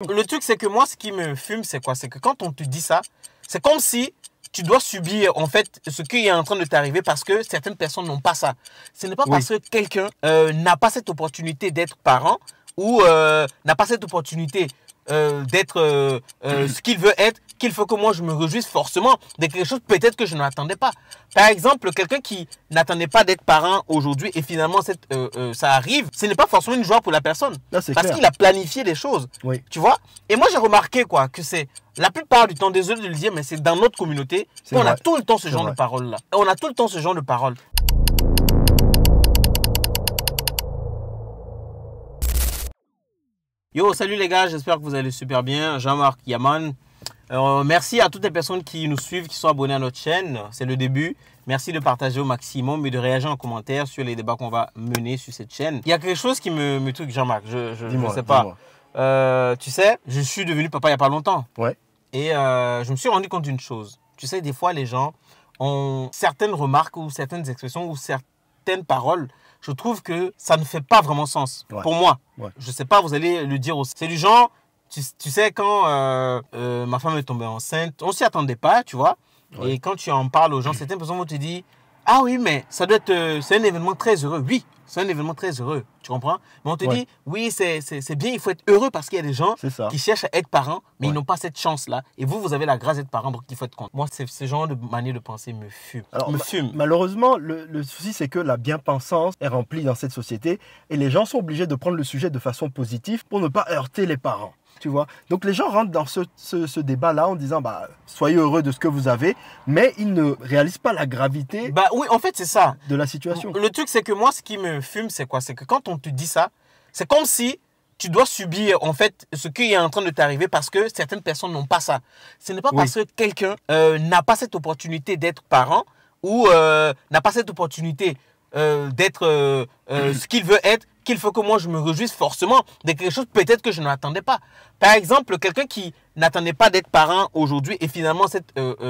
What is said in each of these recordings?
Le truc, c'est que moi, ce qui me fume, c'est quoi? C'est que quand on te dit ça, c'est comme si tu dois subir, en fait, ce qui est en train de t'arriver parce que certaines personnes n'ont pas ça. Ce n'est pas parce que quelqu'un n'a pas cette opportunité d'être parent ou n'a pas cette opportunité d'être ce qu'il veut être, qu'il faut que moi je me réjouisse forcément de quelque chose peut-être que je n'attendais pas. Par exemple, quelqu'un qui n'attendait pas d'être parent aujourd'hui et finalement ça arrive, ce n'est pas forcément une joie pour la personne. Là, parce qu'il a planifié les choses. Oui. Tu vois? Et moi j'ai remarqué quoi, que c'est la plupart du temps, désolé de le dire, mais c'est dans notre communauté qu'on a tout le temps ce genre de paroles-là. On a tout le temps ce genre de paroles. Yo, salut les gars, j'espère que vous allez super bien. Jean-Marc Yaman. Merci à toutes les personnes qui nous suivent, qui sont abonnées à notre chaîne. C'est le début. Merci de partager au maximum et de réagir en commentaire sur les débats qu'on va mener sur cette chaîne. Il y a quelque chose qui me truc, Jean-Marc. Je ne sais pas. Tu sais, je suis devenu papa il n'y a pas longtemps. Ouais. Et je me suis rendu compte d'une chose. Tu sais, des fois, les gens ont certaines remarques ou certaines expressions ou certaines paroles. Je trouve que ça ne fait pas vraiment sens pour moi. Je ne sais pas, vous allez le dire aussi. C'est du genre, tu sais, quand ma femme est tombée enceinte, on ne s'y attendait pas, tu vois. Et quand tu en parles aux gens, certaines personnes vont te dire, ah oui, mais ça doit être, c'est un événement très heureux. Oui, c'est un événement très heureux, tu comprends? Mais on te dit, oui, c'est bien, il faut être heureux parce qu'il y a des gens qui cherchent à être parents, mais ils n'ont pas cette chance-là. Et vous avez la grâce d'être parent, donc il faut être content. Moi, ce genre de manière de penser me fume. Alors, malheureusement, le souci, c'est que la bien-pensance est remplie dans cette société et les gens sont obligés de prendre le sujet de façon positive pour ne pas heurter les parents. Tu vois, donc les gens rentrent dans ce débat-là en disant soyez heureux de ce que vous avez, mais ils ne réalisent pas la gravité oui, en fait, c'est ça. De la situation. Le truc, c'est que moi, ce qui me fume, c'est quoi? C'est que quand on te dit ça, c'est comme si tu dois subir en fait ce qui est en train de t'arriver parce que certaines personnes n'ont pas ça. Ce n'est pas parce que quelqu'un n'a pas cette opportunité d'être parent ou n'a pas cette opportunité d'être ce qu'il veut être, qu'il faut que moi je me réjouisse forcément de quelque chose peut-être que je n'attendais pas. Par exemple, quelqu'un qui n'attendait pas d'être parent aujourd'hui et finalement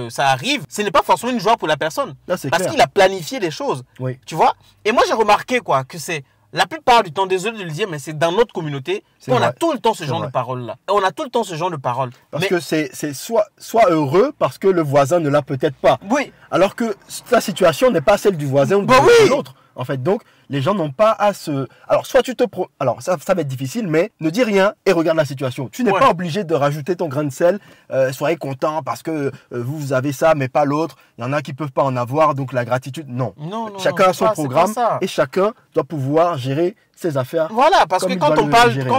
ça arrive, ce n'est pas forcément une joie pour la personne. Parce qu'il a planifié les choses. Tu vois? Et moi j'ai remarqué quoi, que c'est la plupart du temps, désolé de le dire, mais c'est dans notre communauté qu'on a tout le temps ce genre de paroles-là. On a tout le temps ce genre de paroles. Parce que c'est soit heureux parce que le voisin ne l'a peut-être pas. Oui. Alors que ta situation n'est pas celle du voisin ou de l'autre. En fait, donc, les gens n'ont pas à se... Alors, soit tu te... Alors, ça va être difficile, mais ne dis rien et regarde la situation. Tu n'es pas obligé de rajouter ton grain de sel. Soyez content parce que vous avez ça, mais pas l'autre. Il y en a qui ne peuvent pas en avoir, donc la gratitude, non. Chacun a son programme et chacun doit pouvoir gérer ses affaires. Voilà, parce que quand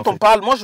on parle, moi, je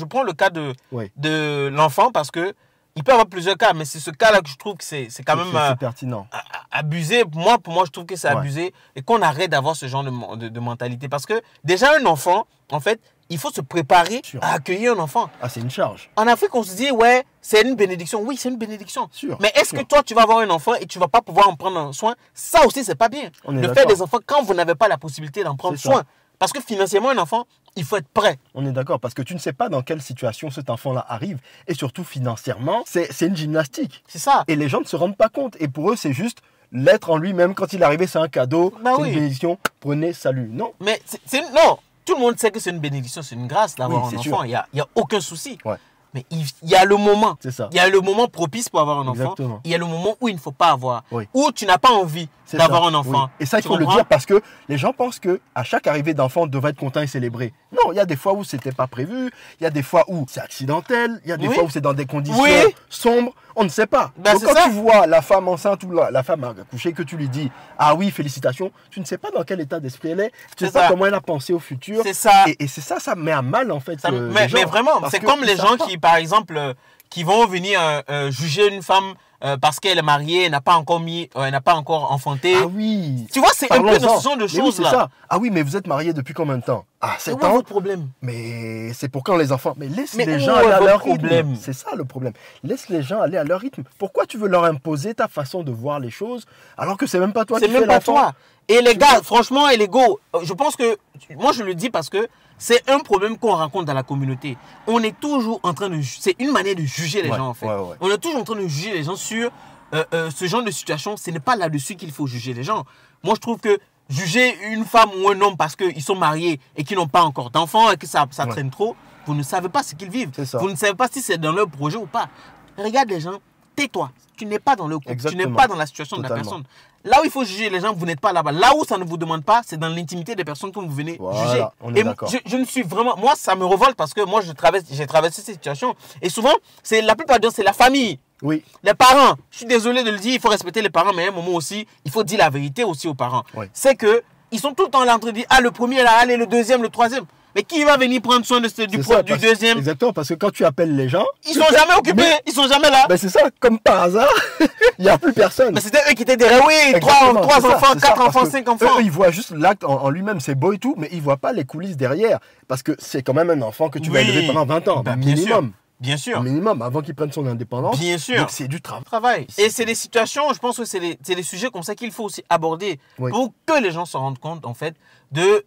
prends le cas de l'enfant parce que il peut y avoir plusieurs cas, mais c'est ce cas-là que je trouve que c'est quand même pertinent. Abusé. Pour moi, je trouve que c'est abusé et qu'on arrête d'avoir ce genre de mentalité. Parce que déjà, un enfant, en fait, il faut se préparer à accueillir un enfant. Ah, c'est une charge. En Afrique, on se dit, ouais, c'est une bénédiction. Oui, c'est une bénédiction. Mais est-ce que toi, tu vas avoir un enfant et tu ne vas pas pouvoir en prendre soin? Ça aussi, c'est pas bien. De faire des enfants quand vous n'avez pas la possibilité d'en prendre soin. Parce que financièrement, un enfant, il faut être prêt. On est d'accord, parce que tu ne sais pas dans quelle situation cet enfant-là arrive. Et surtout, financièrement, c'est une gymnastique. C'est ça. Et les gens ne se rendent pas compte. Et pour eux, c'est juste l'être en lui-même. Quand il est arrivé, c'est un cadeau, c'est une bénédiction. Prenez, salut. Non. Mais non, tout le monde sait que c'est une bénédiction, c'est une grâce d'avoir un enfant. Il n'y a aucun souci. Mais il y a le moment. C'est ça. Il y a le moment propice pour avoir un enfant. Exactement. Il y a le moment où il ne faut pas avoir. Où tu n'as pas envie d'avoir un enfant. Et ça, il faut le dire parce que les gens pensent qu'à chaque arrivée d'enfant, on devrait être content et célébrer. Non, il y a des fois où c'était pas prévu. Il y a des fois où c'est accidentel. Il y a des fois où c'est dans des conditions sombres. On ne sait pas. Donc quand tu vois la femme enceinte ou la femme accouchée, que tu lui dis « Ah oui, félicitations », tu ne sais pas dans quel état d'esprit elle est. Tu ne sais pas comment elle a pensé au futur. C'est ça. Et c'est ça, ça met à mal en fait. Mais vraiment, c'est comme les gens qui, par exemple, qui vont venir juger une femme parce qu'elle est mariée, elle n'a pas encore enfanté. Ah oui. Tu vois, c'est un peu ce genre de choses là. Ça. Ah oui, mais vous êtes mariés depuis combien de temps? Ah, 7 ans. C'est votre problème. Mais c'est pour quand les enfants? Mais laisse les gens aller à leur rythme. C'est ça le problème. Laisse les gens aller à leur rythme. Pourquoi tu veux leur imposer ta façon de voir les choses alors que c'est même pas toi qui fais l'enfant? C'est même pas toi. Et les gars, franchement, et les go, je pense que, moi je le dis parce que c'est un problème qu'on rencontre dans la communauté. On est toujours en train de... C'est une manière de juger les gens en fait. On est toujours en train de juger les gens sur ce genre de situation. Ce n'est pas là-dessus qu'il faut juger les gens. Moi je trouve que juger une femme ou un homme parce qu'ils sont mariés et qu'ils n'ont pas encore d'enfants et que ça traîne trop, Vous ne savez pas ce qu'ils vivent. C'est ça. Vous ne savez pas si c'est dans leur projet ou pas. Regarde les gens, tais-toi. Tu n'es pas dans le couple, tu n'es pas dans la situation de la personne. Là où il faut juger les gens, vous n'êtes pas là-bas. Là où ça ne vous demande pas, c'est dans l'intimité des personnes que vous venez juger. On est d'accord. Je ne suis vraiment... Moi, ça me révolte parce que moi, j'ai traversé cette situation. Et souvent, la plupart du temps, c'est la famille. Oui. Les parents. Je suis désolé de le dire, il faut respecter les parents, mais à un moment aussi, il faut dire la vérité aussi aux parents. Oui. C'est qu'ils sont tout le temps là en train de dire, ah, le premier là, allez, le deuxième, le troisième. Mais qui va venir prendre soin du deuxième? Exactement, parce que quand tu appelles les gens... Ils sont jamais occupés, ils sont jamais là. Ben c'est ça, comme par hasard, il n'y a plus personne. Mais c'était eux qui étaient derrière, oui, 3 enfants, 4 enfants, 5 enfants. Eux, ils voient juste l'acte en lui-même, c'est beau et tout, mais ils ne voient pas les coulisses derrière. Parce que c'est quand même un enfant que tu vas élever pendant 20 ans, minimum. Bien sûr. Minimum, avant qu'il prenne son indépendance. Bien sûr. Donc c'est du travail. Et c'est des situations, je pense que c'est des sujets comme ça qu'il faut aussi aborder pour que les gens se rendent compte, en fait, de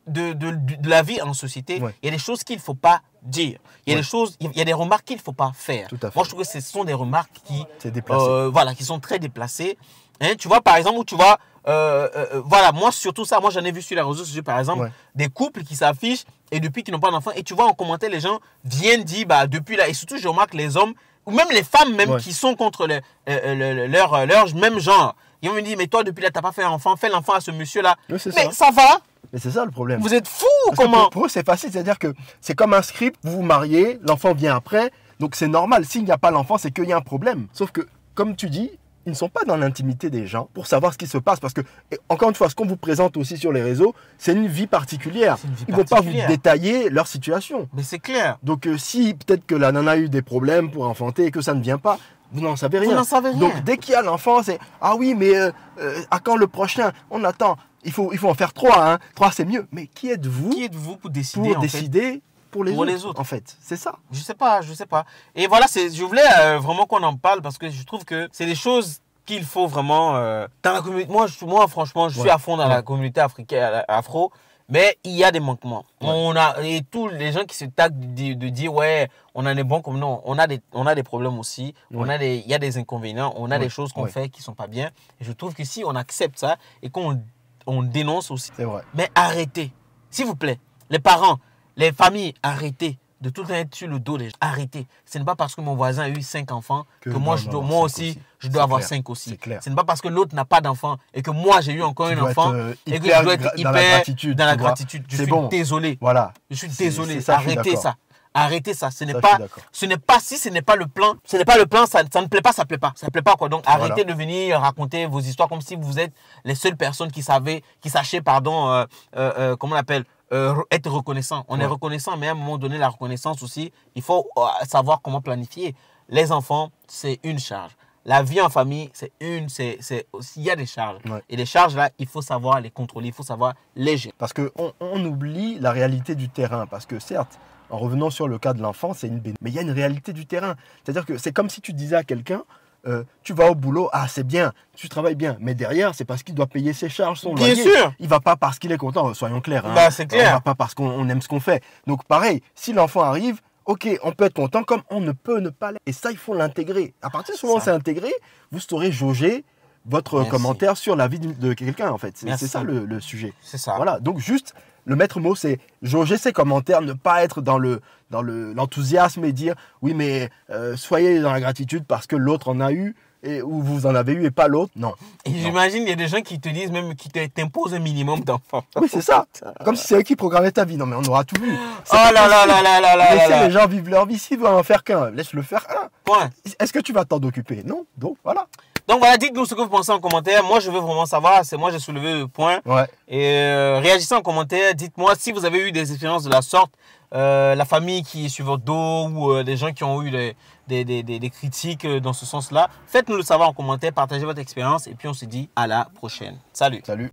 la vie en société. Il y a des choses qu'il ne faut pas dire. Il y a des choses, il y a des remarques qu'il ne faut pas faire. Tout à fait. Moi, je trouve que ce sont des remarques qui sont très déplacées. Hein, tu vois, par exemple, où tu vois, voilà, moi, surtout ça, moi, j'en ai vu sur les réseaux sociaux, par exemple, des couples qui s'affichent et depuis qu'ils n'ont pas d'enfants. Et tu vois, en commentaire, les gens viennent dire, bah, depuis là, et surtout, je remarque les hommes, ou même les femmes, même, qui sont contre leur même genre. Ils vont me dire, mais toi, depuis là, tu n'as pas fait un enfant, fais l'enfant à ce monsieur-là. Oui, mais ça va. Mais c'est ça le problème. Vous êtes fous, comment? Pour eux, c'est facile, c'est-à-dire que c'est comme un script, vous vous mariez, l'enfant vient après, donc c'est normal. S'il n'y a pas l'enfant, c'est qu'il y a un problème. Sauf que, comme tu dis, ils ne sont pas dans l'intimité des gens pour savoir ce qui se passe. Parce que, encore une fois, ce qu'on vous présente aussi sur les réseaux, c'est une vie particulière. Ils ne vont pas vous détailler leur situation. Mais c'est clair. Donc, si peut-être que la nana a eu des problèmes pour enfanter et que ça ne vient pas, vous n'en savez rien. Vous n'en savez rien. Donc, dès qu'il y a l'enfant, c'est « Ah oui, mais à quand le prochain? On attend. Il faut en faire 3. Hein. 3, c'est mieux. » Mais qui êtes-vous pour décider pour les autres, en fait. C'est ça. Je sais pas. Et voilà, je voulais vraiment qu'on en parle parce que je trouve que c'est des choses qu'il faut vraiment... dans la communauté. Moi, franchement, je suis à fond dans la communauté africaine, afro, mais il y a des manquements. Et tous les gens qui se taquent de dire, ouais, on en est bon comme non, on a des problèmes aussi, il y a des inconvénients, on a des choses qu'on fait qui sont pas bien. Et je trouve que si on accepte ça et qu'on dénonce aussi, c'est vrai. Mais arrêtez, s'il vous plaît, les parents, les familles, arrêtez de tout être sur le dos des gens. Arrêtez. Ce n'est pas parce que mon voisin a eu 5 enfants que moi aussi, je dois avoir 5 aussi. Ce n'est pas parce que l'autre n'a pas d'enfant et que moi, j'ai eu encore un enfant et que je dois être hyper dans la gratitude. Je suis désolé. Voilà. Je suis désolé. Arrêtez ça. Arrêtez ça. Ce n'est pas le plan. Ce n'est pas le plan, ça ne plaît pas, ça ne plaît pas. Ça ne plaît pas quoi. Donc arrêtez de venir raconter vos histoires comme si vous êtes les seules personnes qui sachaient, comment on appelle, être reconnaissant. On est reconnaissant, mais à un moment donné, la reconnaissance aussi, il faut savoir comment planifier. Les enfants, c'est une charge. La vie en famille, il y a des charges. Et les charges là, il faut savoir les contrôler, il faut savoir les gérer. Parce qu'on oublie la réalité du terrain. Parce que certes, en revenant sur le cas de l'enfant, c'est une bénédiction. Mais il y a une réalité du terrain. C'est-à-dire que c'est comme si tu disais à quelqu'un, tu vas au boulot, ah c'est bien, tu travailles bien. Mais derrière, c'est parce qu'il doit payer ses charges, son loyer. Bien sûr. Il ne va pas parce qu'il est content, soyons clairs. Hein. Bah, c'est clair. Il ne va pas parce qu'on aime ce qu'on fait. Donc pareil, si l'enfant arrive, ok, on peut être content comme on ne peut ne pas l'être. Et ça, il faut l'intégrer. À partir du moment où c'est intégré, vous saurez jauger votre commentaire sur la vie de quelqu'un, en fait. C'est ça le sujet. C'est ça. Voilà, donc juste, le maître mot, c'est jauger ses commentaires, ne pas être dans l'enthousiasme et dire, oui, mais soyez dans la gratitude parce que l'autre en a eu, ou vous en avez eu et pas l'autre. Non. Et j'imagine, il y a des gens qui te disent même, qui t'imposent un minimum d'enfants. Oui, c'est ça. Comme si c'est eux qui programmaient ta vie. Non, mais on aura tout vu. Oh là là là là là là. Laissez les gens vivre leur vie. S'ils veulent en faire qu'un, laisse-le faire un. Point. Est-ce que tu vas t'en occuper? Non. Donc, voilà. Donc voilà, dites-nous ce que vous pensez en commentaire. Moi, je veux vraiment savoir. Moi, j'ai soulevé le point. Et réagissez en commentaire. Dites-moi si vous avez eu des expériences de la sorte. La famille qui est sur votre dos ou des gens qui ont eu des critiques dans ce sens-là. Faites-nous le savoir en commentaire. Partagez votre expérience. Et puis, on se dit à la prochaine. Salut. Salut.